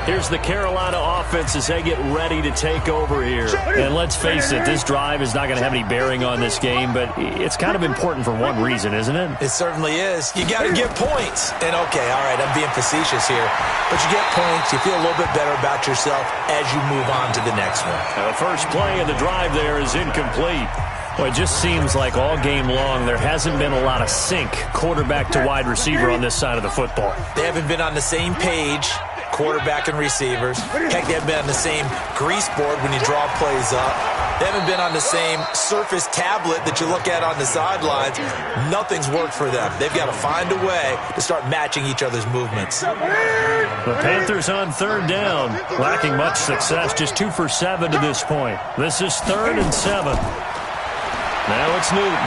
Here's the Carolina offense as they get ready to take over here. And let's face it, this drive is not going to have any bearing on this game, but it's kind of important for one reason, isn't it? It certainly is. You got to get points. And, okay, all right, I'm being facetious here. But you get points, you feel a little bit better about yourself as you move on to the next one. Now, the first play of the drive there is incomplete. Well, it just seems like all game long there hasn't been a lot of sync quarterback to wide receiver on this side of the football. They haven't been on the same page, quarterback and receivers. Heck, they haven't been on the same grease board when you draw plays up. They haven't been on the same surface tablet that you look at on the sidelines. Nothing's worked for them. They've got to find a way to start matching each other's movements. The Panthers on 3rd down, lacking much success, just 2 for 7 to this point. This is 3rd and 7. Now it's Newton.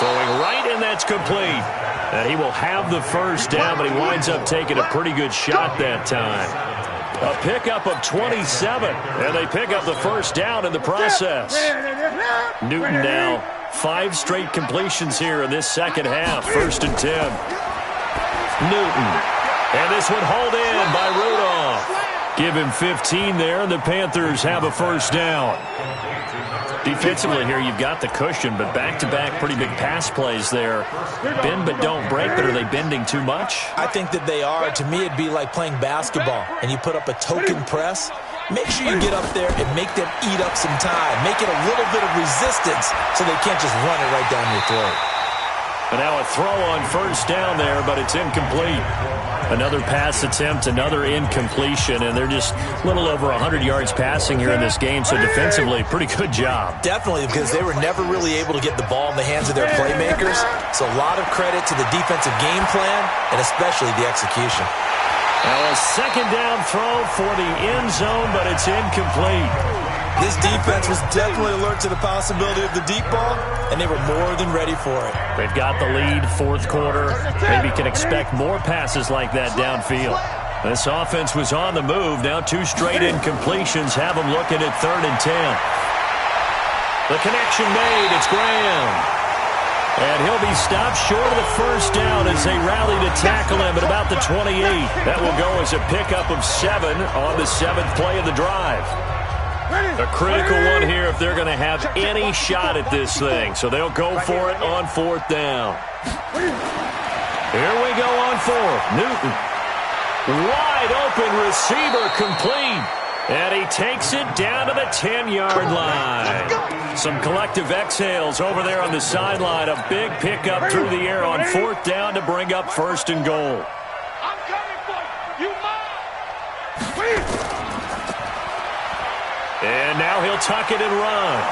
Throwing right, and that's complete. And he will have the first down, but he winds up taking a pretty good shot that time. A pickup of 27, and they pick up the first down in the process. Newton now 5 straight completions here in this second half. 1st and 10. Newton. And this one hauled in by Rudolph. Give him 15 there, and the Panthers have a first down. Defensively here, you've got the cushion, but back-to-back pretty big pass plays there. Bend but don't break, but are they bending too much? I think that they are. To me, it'd be like playing basketball, and you put up a token press. Make sure you get up there and make them eat up some time. Make it a little bit of resistance so they can't just run it right down your throat. And now a throw on first down there, but it's incomplete. Another pass attempt, another incompletion, and they're just a little over 100 yards passing here in this game, so defensively, pretty good job. Definitely, because they were never really able to get the ball in the hands of their playmakers, so a lot of credit to the defensive game plan and especially the execution. Now a second down throw for the end zone, but it's incomplete. This defense was definitely alert to the possibility of the deep ball, and they were more than ready for it. They've got the lead, fourth quarter. Maybe can expect more passes like that downfield. This offense was on the move. Now 2 straight incompletions have them looking at 3rd and 10. The connection made. It's Graham. And he'll be stopped short of the first down as they rally to tackle him at about the 28. That will go as a pickup of 7 on the 7th play of the drive. A critical one here if they're going to have any shot at this thing. So they'll go for it on 4th down. Here we go on 4th. Newton. Wide open receiver complete. And he takes it down to the 10-yard line. Some collective exhales over there on the sideline. A big pickup through the air on 4th down to bring up 1st and goal. I'm coming for you. You mine. And now he'll tuck it and run.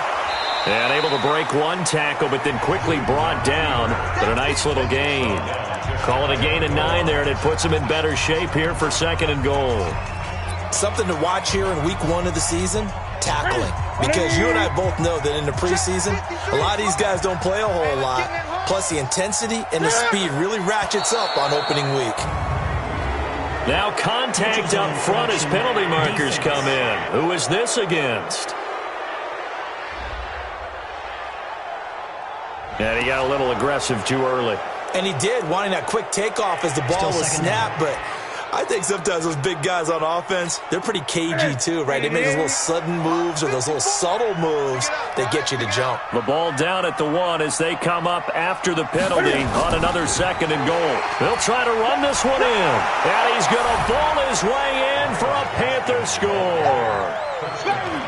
And able to break 1 tackle, but then quickly brought down. But a nice little gain. Call it a gain of 9 there, and it puts him in better shape here for 2nd and goal. Something to watch here in week 1 of the season, tackling. Because you and I both know that in the preseason, a lot of these guys don't play a whole lot. Plus the intensity and the speed really ratchets up on opening week. Now contact up front as penalty markers come in. Who is this against? And he got a little aggressive too early. And he did, wanting that quick takeoff as the ball was snapped, but I think sometimes those big guys on offense, they're pretty cagey too, right? They make those little sudden moves or those little subtle moves that get you to jump. The ball down at the 1 as they come up after the penalty on another 2nd and goal. They'll try to run this one in. And he's going to ball his way in for a Panther score.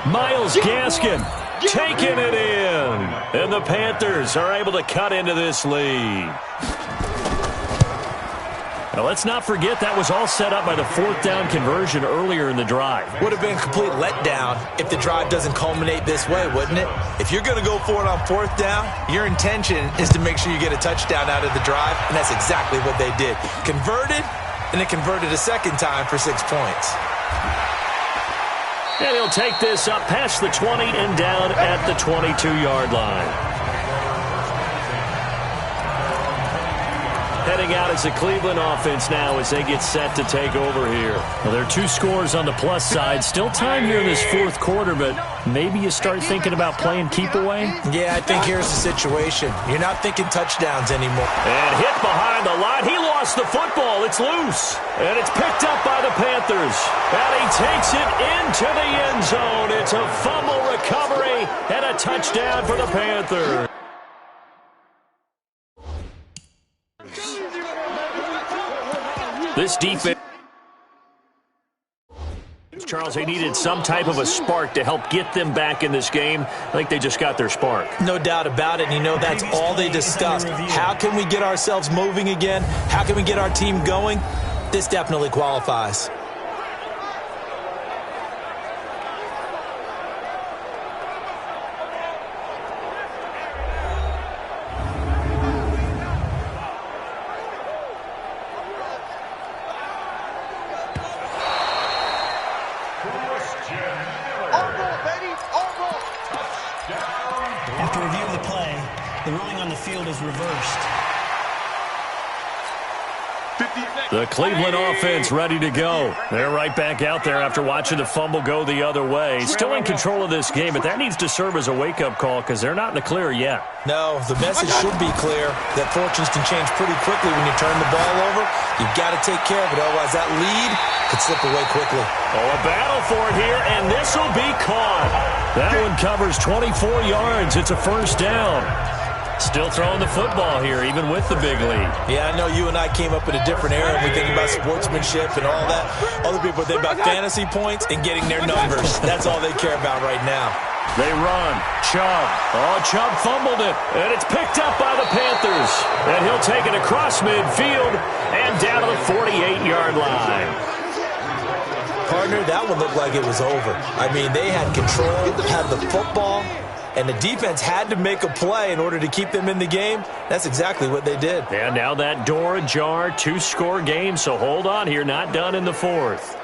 Myles Gaskin taking it in. And the Panthers are able to cut into this lead. Now, let's not forget that was all set up by the 4th down conversion earlier in the drive. Would have been a complete letdown if the drive doesn't culminate this way, wouldn't it? If you're going to go for it on 4th down, your intention is to make sure you get a touchdown out of the drive, and that's exactly what they did. Converted, and it converted a 2nd time for 6 points. And he'll take this up past the 20 and down at the 22-yard line. Heading out as the Cleveland offense now as they get set to take over here. Well, there are 2 scores on the plus side. Still time here in this 4th quarter, but maybe you start thinking about playing keep away? Yeah, I think here's the situation. You're not thinking touchdowns anymore. And hit behind the line. He lost the football. It's loose. And it's picked up by the Panthers. And he takes it into the end zone. It's a fumble recovery and a touchdown for the Panthers. This defense, Charles, they needed some type of a spark to help get them back in this game. I think they just got their spark. No doubt about it. And you know, that's all they discussed. How can we get ourselves moving again? How can we get our team going? This definitely qualifies. After reviewing the play, the ruling on the field is reversed. The Cleveland offense ready to go. They're right back out there after watching the fumble go the other way. Still in control of this game, but that needs to serve as a wake-up call because they're not in the clear yet. No, the message should be clear that fortunes can change pretty quickly when you turn the ball over. You've got to take care of it, otherwise that lead could slip away quickly. Oh, a battle for it here, and this will be caught. That one covers 24 yards. It's a first down. Still throwing the football here, even with the big lead. Yeah, I know you and I came up in a different era. We think about sportsmanship and all that. Other people think about fantasy points and getting their numbers. That's all they care about right now. They run. Chubb. Oh, Chubb fumbled it. And it's picked up by the Panthers. And he'll take it across midfield and down to the 48-yard line. Partner, that one looked like it was over. I mean, they had control, had the football, and the defense had to make a play in order to keep them in the game. That's exactly what they did. And now that door ajar, 2-score game, so hold on here, not done in the 4th.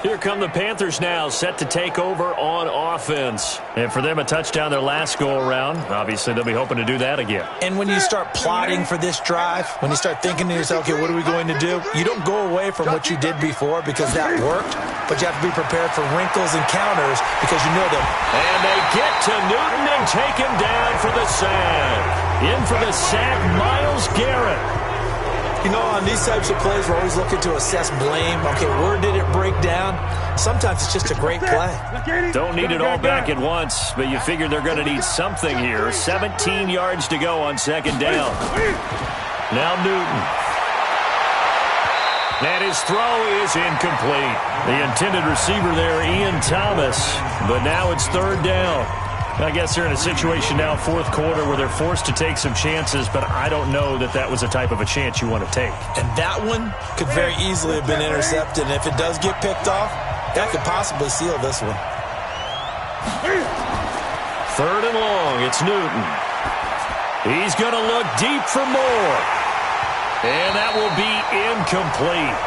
Here come the Panthers now, set to take over on offense. And for them, a touchdown their last go-around. Obviously, they'll be hoping to do that again. And when you start plotting for this drive, when you start thinking to yourself, okay, what are we going to do? You don't go away from what you did before because that worked, but you have to be prepared for wrinkles and counters because you know them. And they get to Newton and take him down for the sack. In for the sack, Myles Garrett. You know, on these types of plays, we're always looking to assess blame. Okay, where did it break down? Sometimes it's just a great play. Don't need it all back at once, but you figure they're going to need something here. 17 yards to go on second down. Now Newton. And his throw is incomplete. The intended receiver there, Ian Thomas. But now it's third down. I guess they're in a situation now, fourth quarter, where they're forced to take some chances, but I don't know that that was the type of a chance you want to take. And that one could very easily have been intercepted. And if it does get picked off, that could possibly seal this one. Third and long, it's Newton. He's going to look deep for more. And that will be incomplete.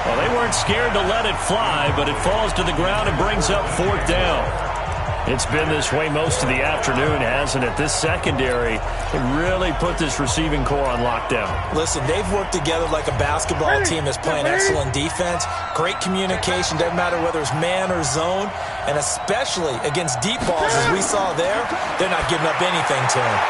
Well, they weren't scared to let it fly, but it falls to the ground and brings up fourth down. It's been this way most of the afternoon, hasn't it? This secondary really put this receiving core on lockdown. Listen, they've worked together like a basketball team that's playing excellent defense. Great communication, doesn't matter whether it's man or zone. And especially against deep balls, as we saw there, they're not giving up anything to them.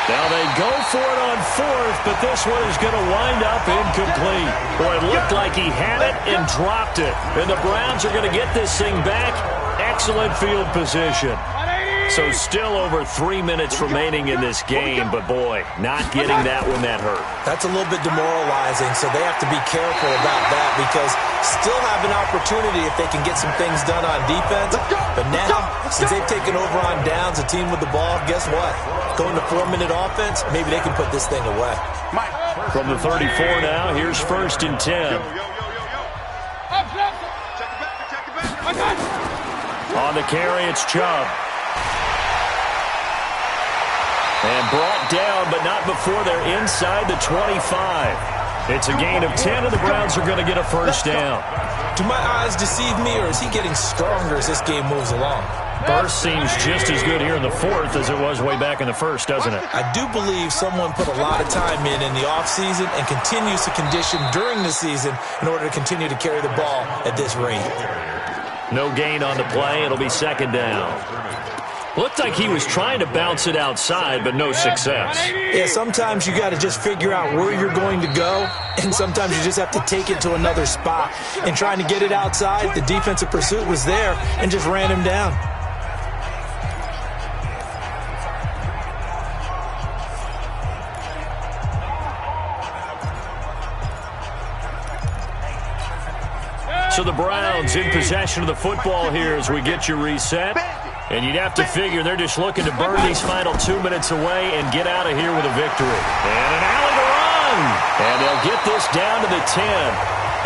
Now they go for it on fourth, but this one is going to wind up incomplete. Boy, it looked like he had it and dropped it. And the Browns are going to get this thing back. Excellent field position. So still over 3 minutes remaining in this game, but boy, not getting that one that hurt. That's a little bit demoralizing, so they have to be careful about that because still have an opportunity if they can get some things done on defense. But now, since they've taken over on downs, a team with the ball, guess what? Going to 4-minute offense, maybe they can put this thing away. From the 34 now, here's first and 10. On the carry, it's Chubb. And brought down, but not before they're inside the 25. It's a gain of 10, and the Browns are going to get a first down. Do my eyes deceive me, or is he getting stronger as this game moves along? Burst seems just as good here in the fourth as it was way back in the first, doesn't it? I do believe someone put a lot of time in the offseason and continues to condition during the season in order to continue to carry the ball at this rate. No gain on the play. It'll be second down. Looked like he was trying to bounce it outside, but no success. Yeah, sometimes you got to just figure out where you're going to go, and sometimes you just have to take it to another spot. And trying to get it outside, the defensive pursuit was there and just ran him down. So the Browns in possession of the football here as we get you reset. And you'd have to figure they're just looking to burn these final 2 minutes away and get out of here with a victory. And an alley to run. And they'll get this down to the 10.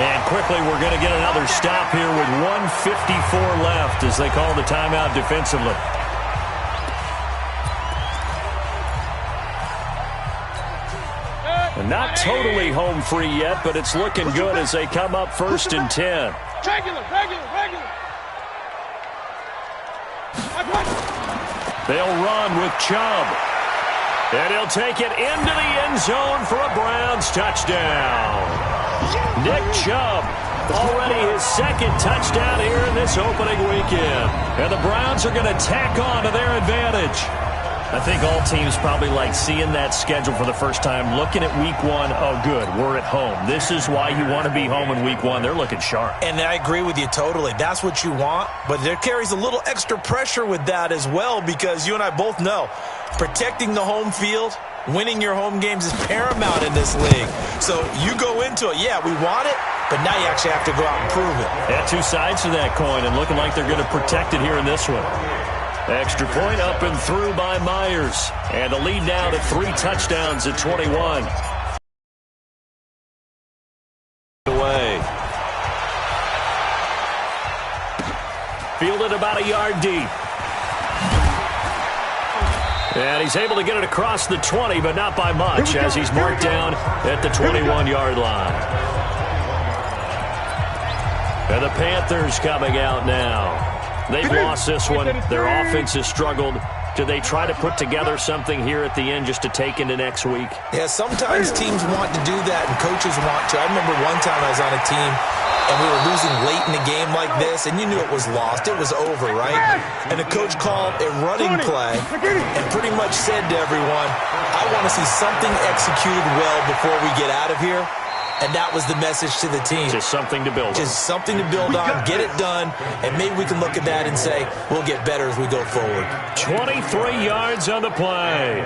And quickly we're going to get another stop here with 1:54 left as they call the timeout defensively. And not totally home free yet, but it's looking good as they come up first and 10. Regular. They'll run with Chubb. And he'll take it into the end zone for a Browns touchdown. Nick Chubb, already his second touchdown here in this opening weekend. And the Browns are going to tack on to their advantage. I think all teams probably like seeing that schedule for the first time, looking at week one. Oh, good, we're at home. This is why you want to be home in week one. They're looking sharp. And I agree with you totally. That's what you want. But there carries a little extra pressure with that as well because you and I both know protecting the home field, winning your home games is paramount in this league. So you go into it, yeah, we want it, but now you actually have to go out and prove it. Yeah, two sides to that coin and looking like they're going to protect it here in this one. Extra point up and through by Myers. And the lead now to 3 touchdowns at 21. Away. Fielded about a yard deep. And he's able to get it across the 20, but not by much as he's marked down at the 21-yard line. And the Panthers coming out now. They've lost this one. Their offense has struggled. Do they try to put together something here at the end just to take into next week? Yeah, sometimes teams want to do that and coaches want to. I remember one time I was on a team and we were losing late in a game like this, and you knew it was lost. It was over, right? And the coach called a running play and pretty much said to everyone, I want to see something executed well before we get out of here. And that was the message to the team. Just something to build on. Just something to build on, get it done, and maybe we can look at that and say, we'll get better as we go forward. 23 yards on the play.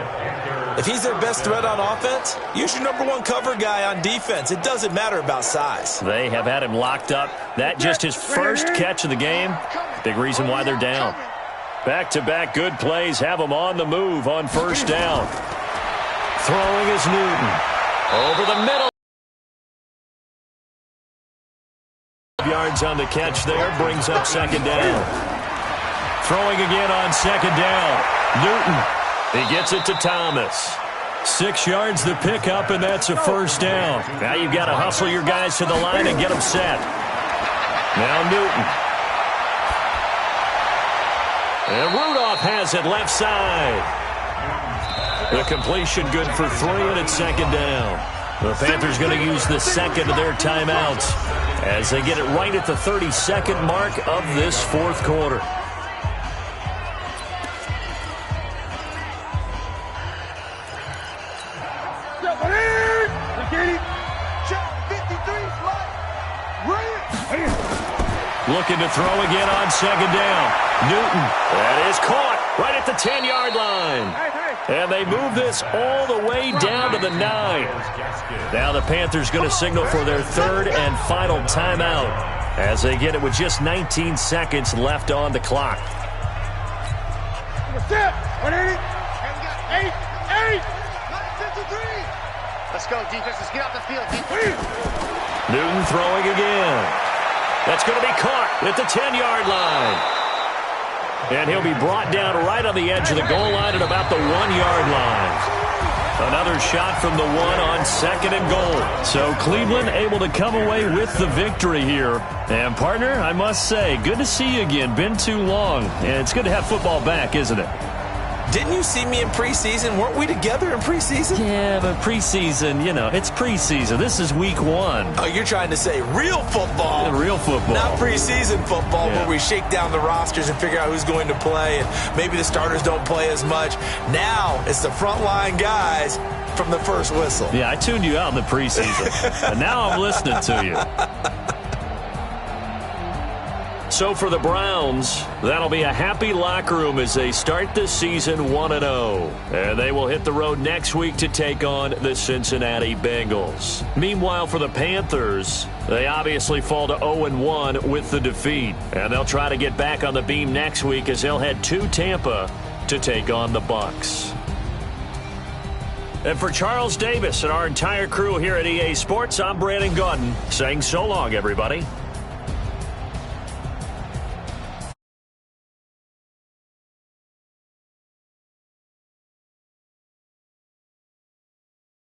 If he's their best threat on offense, use your number one cover guy on defense. It doesn't matter about size. They have had him locked up. That just his first catch of the game. Big reason why they're down. Back-to-back good plays have them on the move on first down. Throwing is Newton. Over the middle. Yards on the catch there, brings up second down. Throwing again on second down. Newton, he gets it to Thomas. 6 yards the pickup, and that's a first down. Now you've got to hustle your guys to the line and get them set. Now Newton. And Rudolph has it left side. The completion good for 3, and it's second down. The Panthers going to use the second of their timeouts as they get it right at the 32nd mark of this fourth quarter. Looking to throw again on second down. Newton. That is caught right at the 10-yard line. And they move this all the way down to the 9. Now the Panthers going to signal for their third and final timeout as they get it with just 19 seconds left on the clock. Let's go, defense. Let's get off the field. Newton throwing again. That's going to be caught at the 10-yard line. And he'll be brought down right on the edge of the goal line at about the 1-yard line. Another shot from the 1 on second and goal. So Cleveland able to come away with the victory here. And partner, I must say, good to see you again. Been too long. And it's good to have football back, isn't it? Didn't you see me in preseason? Weren't we together in preseason? Yeah, but preseason, you know, it's preseason. This is week 1. Oh, you're trying to say real football. Yeah, real football. Not preseason football where we shake down the rosters and figure out who's going to play, and maybe the starters don't play as much. Now it's the frontline guys from the first whistle. Yeah, I tuned you out in the preseason, and now I'm listening to you. So for the Browns, that'll be a happy locker room as they start this season 1-0. And they will hit the road next week to take on the Cincinnati Bengals. Meanwhile, for the Panthers, they obviously fall to 0-1 with the defeat. And they'll try to get back on the beam next week as they'll head to Tampa to take on the Bucs. And for Charles Davis and our entire crew here at EA Sports, I'm Brandon Gaudin saying so long, everybody.